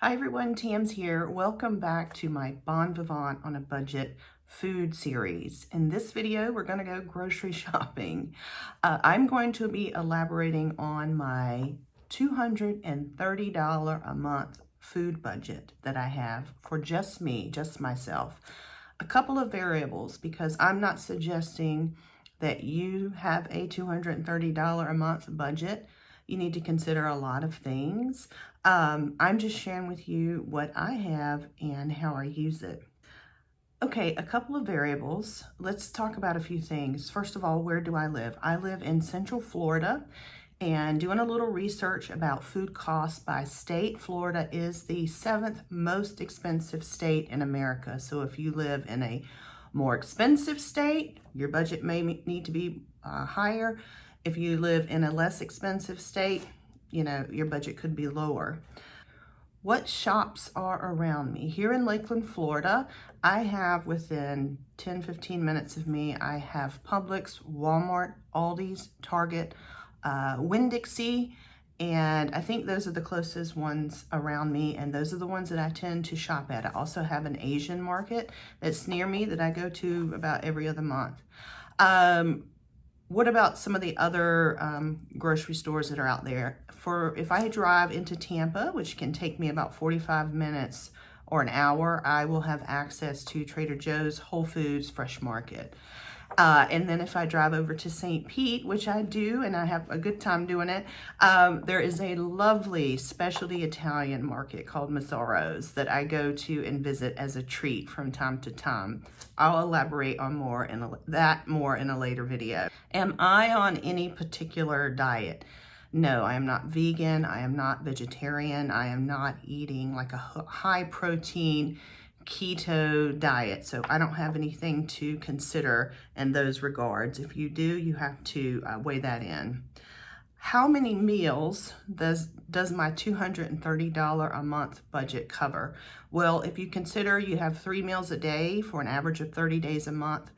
Hi everyone, Tam's here. Welcome back to my Bon Vivant on a Budget food series. In this video, we're going to go grocery shopping. I'm going to be elaborating on my $230 a month food budget that I have for just me, just myself. A couple of variables because I'm not suggesting that you have a $230 a month budget. You need to consider a lot of things. I'm just sharing with you what I have and how I use it. Okay, a couple of variables. Let's talk about a few things. First of all, where do I live? I live in Central Florida, and doing a little research about food costs by state, Florida is the 7th most expensive state in America. So if you live in a more expensive state, your budget may need to be higher. If you live in a less expensive state, your budget could be lower. What shops are around me? Here in Lakeland, Florida, I have within 10-15 minutes of me, I have Publix, Walmart, Aldi's, Target, Winn-Dixie, and I think those are the closest ones around me, and those are the ones that I tend to shop at. I also have an Asian market that's near me that I go to about every other month. What about some of the other grocery stores that are out there? If I drive into Tampa, which can take me about 45 minutes or an hour, I will have access to Trader Joe's, Whole Foods, Fresh Market. And then if I drive over to St. Pete, which I do, and I have a good time doing it, there is a lovely specialty Italian market called Mazzaro's that I go to and visit as a treat from time to time. I'll elaborate on more in a later video. Am I on any particular diet? No, I am not vegan. I am not vegetarian. I am not eating like a high protein keto diet, so I don't have anything to consider in those regards. If you do, you have to weigh that in. How many meals does my $230 a month budget cover? Well, if you consider you have 3 meals a day for an average of 30 days a month,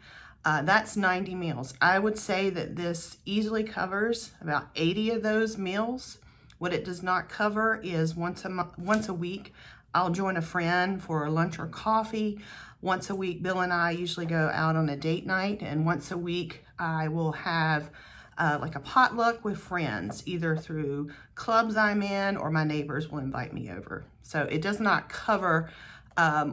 that's 90 meals. I would say that this easily covers about 80 of those meals. What it does not cover is once a week, I'll join a friend for lunch or coffee. Once a week, Bill and I usually go out on a date night, and once a week, I will have like a potluck with friends, either through clubs I'm in or my neighbors will invite me over. So it does not cover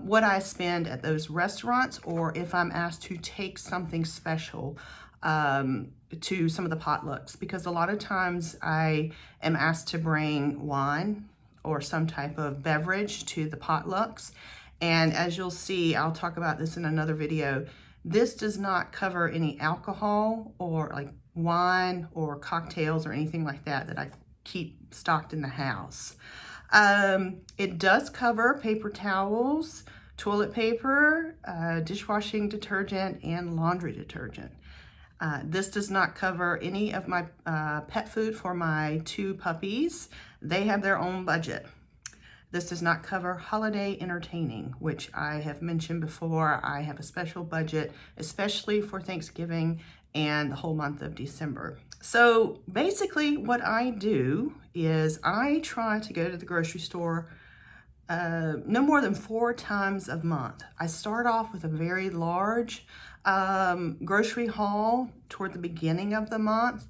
what I spend at those restaurants, or if I'm asked to take something special to some of the potlucks, because a lot of times I am asked to bring wine or some type of beverage to the potlucks. And as you'll see, I'll talk about this in another video, this does not cover any alcohol or like wine or cocktails or anything like that that I keep stocked in the house. It does cover paper towels, toilet paper, dishwashing detergent, and laundry detergent. This does not cover any of my pet food for my 2 puppies. They have their own budget. This does not cover holiday entertaining, which I have mentioned before. I have a special budget, especially for Thanksgiving and the whole month of December. So basically what I do is I try to go to the grocery store no more than 4 times a month. I start off with a very large grocery haul toward the beginning of the month,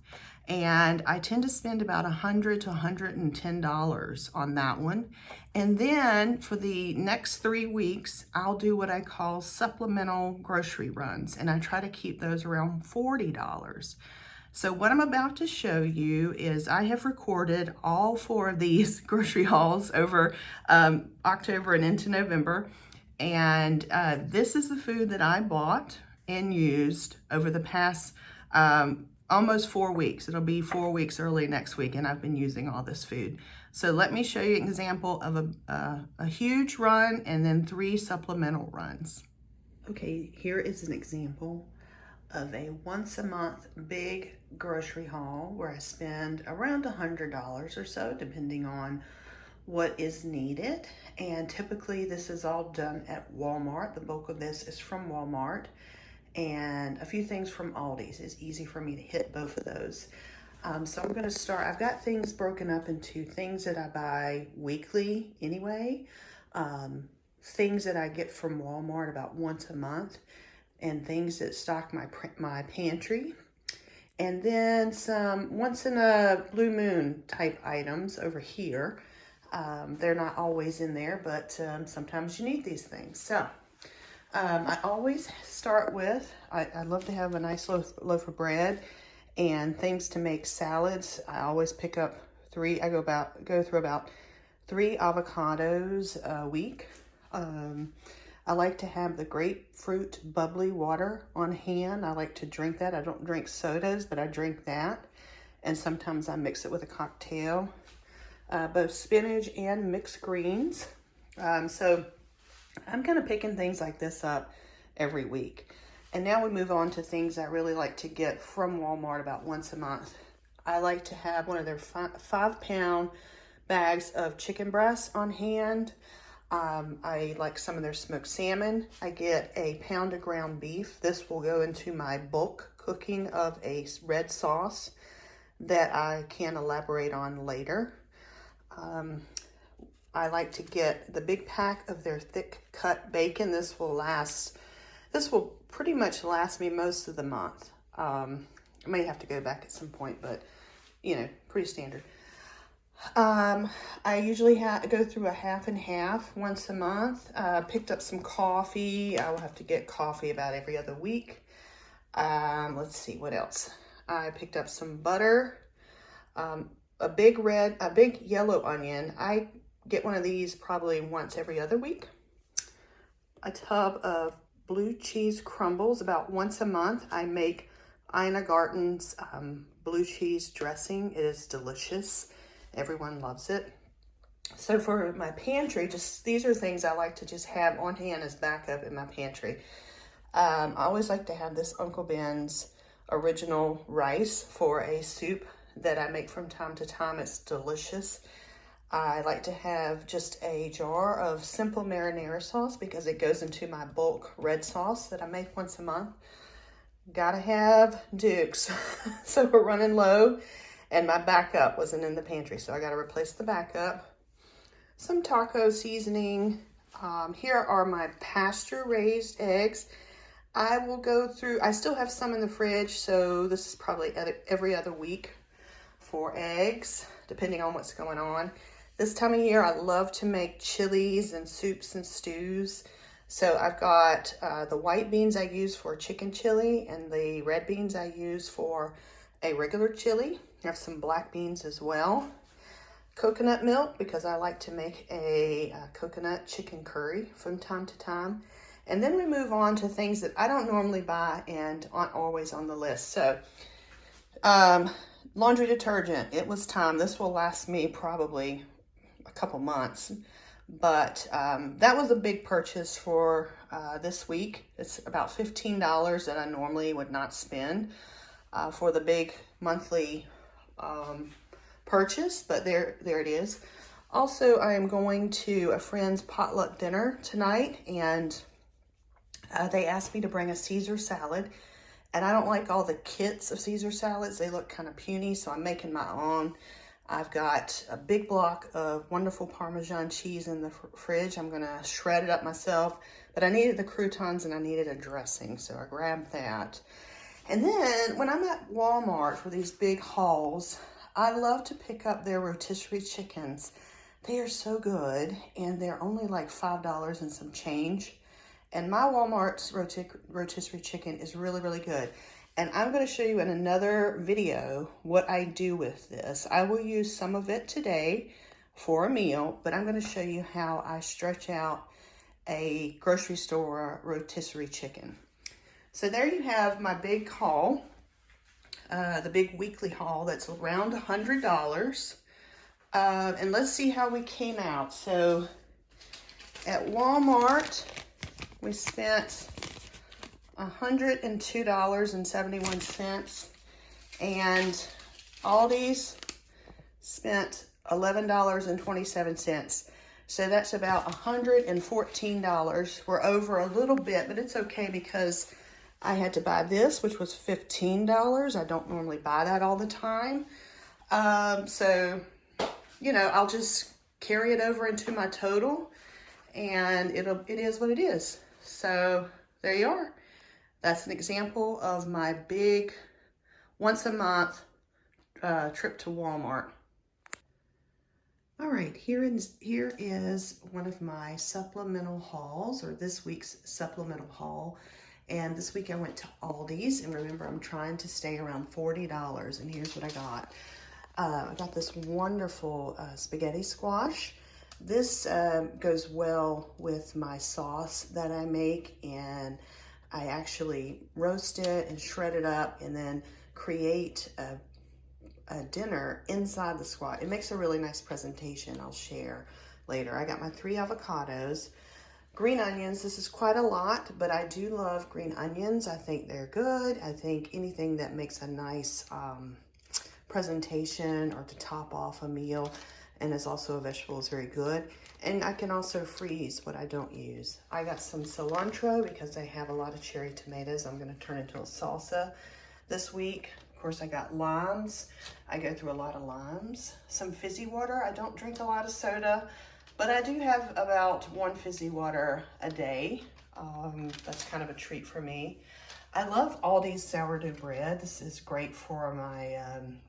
and I tend to spend about $100 to $110 on that one. And then for the next 3 weeks, I'll do what I call supplemental grocery runs, and I try to keep those around $40. So what I'm about to show you is I have recorded all 4 of these grocery hauls over October and into November. And this is the food that I bought and used over the past almost 4 weeks. It'll be 4 weeks early next week, and I've been using all this food. So let me show you an example of a huge run and then 3 supplemental runs. Okay, here is an example of a once a month big grocery haul where I spend around $100 or so, depending on what is needed. And typically this is all done at Walmart. The bulk of this is from Walmart, and a few things from Aldi's. It's easy for me to hit both of those. So I'm going to start. I've got things broken up into things that I buy weekly anyway, things that I get from Walmart about once a month, and things that stock my pantry. And then some once in a blue moon type items over here. They're not always in there, but sometimes you need these things. So I always start with, I love to have a nice loaf of bread and things to make salads. I always pick up go through about 3 avocados a week. I like to have the grapefruit bubbly water on hand. I like to drink that. I don't drink sodas, but I drink that. And sometimes I mix it with a cocktail. Both spinach and mixed greens. So I'm kind of picking things like this up every week. And now we move on to things I really like to get from Walmart about once a month. I like to have one of their 5-pound bags of chicken breasts on hand. I like some of their smoked salmon. I get a pound of ground beef. This will go into my bulk cooking of a red sauce that I can elaborate on later. I like to get the big pack of their thick cut bacon. This will pretty much last me most of the month. I may have to go back at some point, but pretty standard. I usually go through a half and half once a month. Picked up some coffee. I will have to get coffee about every other week. Let's see what else. I picked up some butter, a big yellow onion. I get one of these probably once every other week. A tub of blue cheese crumbles about once a month. I make Ina Garten's blue cheese dressing. It is delicious. Everyone loves it. So for my pantry, these are things I like to just have on hand as backup in my pantry. I always like to have this Uncle Ben's original rice for a soup that I make from time to time. It's delicious. I like to have just a jar of simple marinara sauce because it goes into my bulk red sauce that I make once a month. Gotta have Duke's. So we're running low. And my backup wasn't in the pantry, so I got to replace the backup. Some taco seasoning. Here are my pasture-raised eggs. I will go through, I still have some in the fridge, so this is probably every other week for eggs, depending on what's going on. This time of year, I love to make chilies and soups and stews. So I've got the white beans I use for chicken chili and the red beans I use for a regular chili. I have some black beans as well. Coconut milk, because I like to make a coconut chicken curry from time to time. And then we move on to things that I don't normally buy and aren't always on the list. So laundry detergent, it was time. This will last me probably a couple months. But that was a big purchase for this week. It's about $15 that I normally would not spend for the big monthly purchase, but there it is. Also, I am going to a friend's potluck dinner tonight, and they asked me to bring a Caesar salad, and I don't like all the kits of Caesar salads. They look kind of puny, so I'm making my own. I've got a big block of wonderful Parmesan cheese in the fridge. I'm gonna shred it up myself, but I needed the croutons and I needed a dressing, so I grabbed that. And then when I'm at Walmart for these big hauls, I love to pick up their rotisserie chickens. They are so good, and they're only like $5 and some change. And my Walmart's rotisserie chicken is really, really good. And I'm going to show you in another video what I do with this. I will use some of it today for a meal, but I'm going to show you how I stretch out a grocery store rotisserie chicken. So there you have my big haul, the big weekly haul that's around $100. And let's see how we came out. So at Walmart, we spent $102.71, and Aldi's spent $11.27. So that's about $114. We're over a little bit, but it's okay because I had to buy this, which was $15. I don't normally buy that all the time. So, you know, I'll just carry it over into my total, and it is what it is. So there you are. That's an example of my big once a month trip to Walmart. All right, here is one of my supplemental hauls, or this week's supplemental haul. And this week I went to Aldi's, and remember, I'm trying to stay around $40, and here's what I got. I got this wonderful spaghetti squash. This goes well with my sauce that I make, and I actually roast it and shred it up and then create a dinner inside the squash. It makes a really nice presentation I'll share later. I got my 3 avocados, green onions. This is quite a lot, but I do love green onions. I think they're good. I think anything that makes a nice presentation or to top off a meal and is also a vegetable is very good. And I can also freeze what I don't use. I got some cilantro because I have a lot of cherry tomatoes I'm going to turn into a salsa this week. Of course, I got limes. I go through a lot of limes. Some fizzy water. I don't drink a lot of soda, but I do have about 1 fizzy water a day. That's kind of a treat for me. I love Aldi's sourdough bread. This is great for my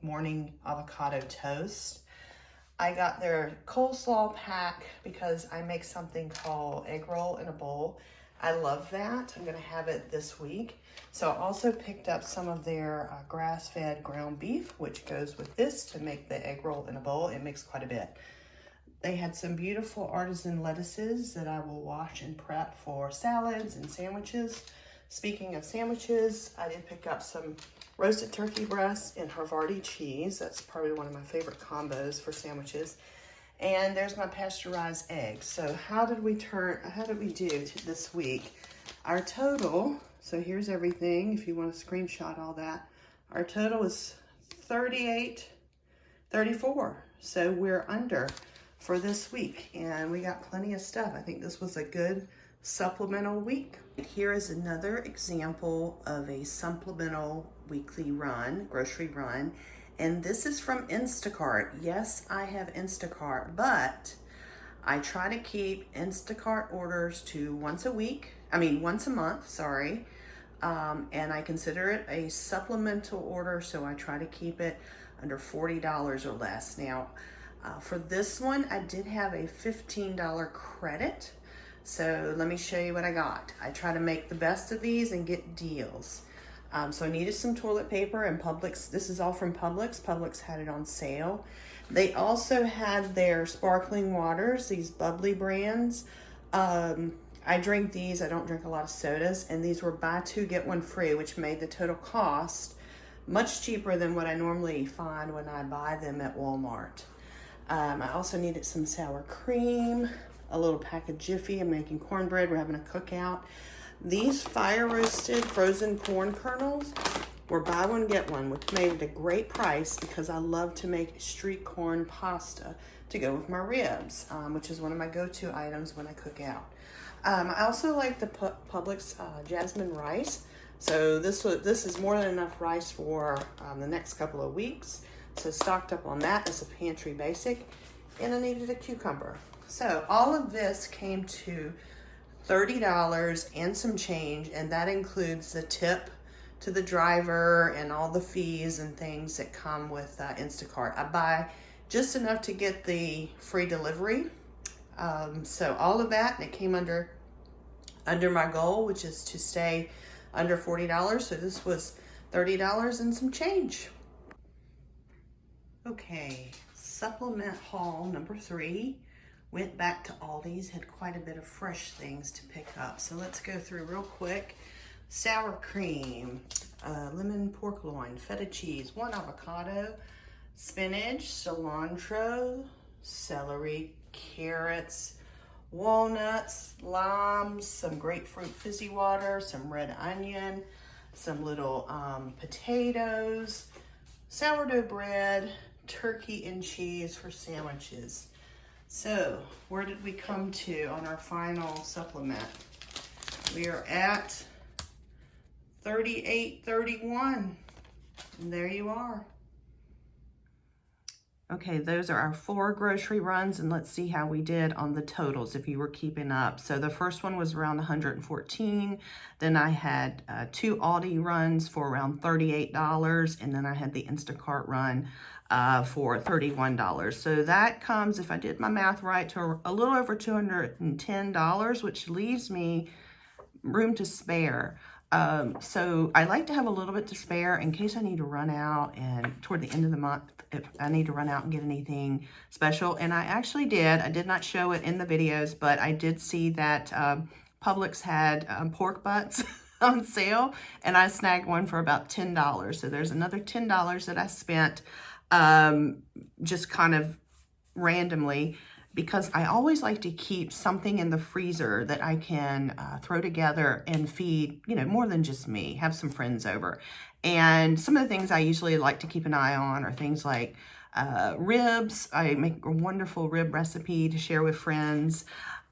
morning avocado toast. I got their coleslaw pack because I make something called egg roll in a bowl. I love that. I'm going to have it this week. So I also picked up some of their grass-fed ground beef, which goes with this to make the egg roll in a bowl. It makes quite a bit. They had some beautiful artisan lettuces that I will wash and prep for salads and sandwiches. Speaking of sandwiches, I did pick up some roasted turkey breast and Havarti cheese. That's probably one of my favorite combos for sandwiches. And there's my pasteurized eggs. So how did we do this week? Our total, so here's everything, if you want to screenshot all that. Our total is $38.34. So we're under for this week, and we got plenty of stuff. I think this was a good supplemental week. Here is another example of a supplemental weekly run, grocery run. And this is from Instacart. Yes, I have Instacart, but I try to keep Instacart orders to once a month, sorry. And I consider it a supplemental order, so I try to keep it under $40 or less. Now, for this one, I did have a $15 credit. So let me show you what I got. I try to make the best of these and get deals. So I needed some toilet paper, and Publix, this is all from Publix. Publix had it on sale. They also had their sparkling waters, these bubbly brands. I drink these, I don't drink a lot of sodas, and these were buy 2, get 1 free, which made the total cost much cheaper than what I normally find when I buy them at Walmart. I also needed some sour cream, a little pack of Jiffy. I'm making cornbread, we're having a cookout. These fire roasted frozen corn kernels were buy 1, get 1, which made it a great price because I love to make street corn pasta to go with my ribs, which is one of my go-to items when I cook out. I also like the Publix jasmine rice. So this is more than enough rice for the next couple of weeks. So stocked up on that as a pantry basic. And I needed a cucumber. So all of this came to $30 and some change, and that includes the tip to the driver and all the fees and things that come with Instacart. I buy just enough to get the free delivery. So all of that, and it came under my goal, which is to stay under $40. So this was $30 and some change. Okay, supplement haul number 3. Went back to Aldi's, had quite a bit of fresh things to pick up. So let's go through real quick. Sour cream, lemon pork loin, feta cheese, 1 avocado, spinach, cilantro, celery, carrots, walnuts, limes, some grapefruit fizzy water, some red onion, some little potatoes, sourdough bread, turkey and cheese for sandwiches. So where did we come to on our final supplement? We are at $38.31. And there you are. Okay, those are our 4 grocery runs, and let's see how we did on the totals if you were keeping up. So the first one was around 114. Then I had 2 Aldi runs for around $38, and then I had the Instacart run for $31. So that comes, if I did my math right, to a little over $210, which leaves me room to spare. So I like to have a little bit to spare in case I need to run out, and toward the end of the month, if I need to run out and get anything special. And I actually did. I did not show it in the videos, but I did see that Publix had pork butts on sale, and I snagged one for about $10. So there's another $10 that I spent just kind of randomly, because I always like to keep something in the freezer that I can throw together and feed, you know, more than just me, have some friends over. And some of the things I usually like to keep an eye on are things like ribs. I make a wonderful rib recipe to share with friends.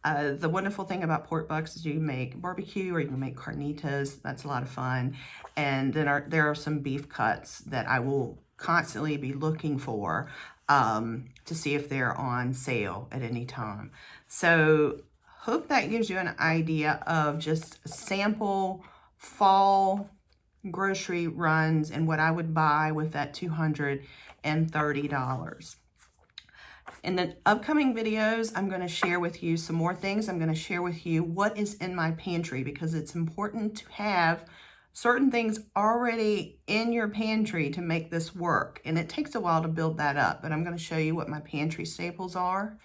The wonderful thing about pork bucks is you can make barbecue or you can make carnitas. That's a lot of fun. And then there are some beef cuts that I will constantly be looking for to see if they're on sale at any time. So hope that gives you an idea of just sample fall grocery runs and what I would buy with that $230. In the upcoming videos, I'm going to share with you some more things. I'm going to share with you what is in my pantry, because it's important to have certain things already in your pantry to make this work. And it takes a while to build that up, but I'm going to show you what my pantry staples are.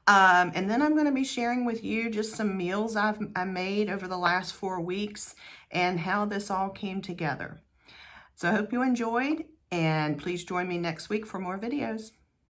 And then I'm going to be sharing with you just some meals I made over the last 4 weeks and how this all came together. So I hope you enjoyed, and please join me next week for more videos.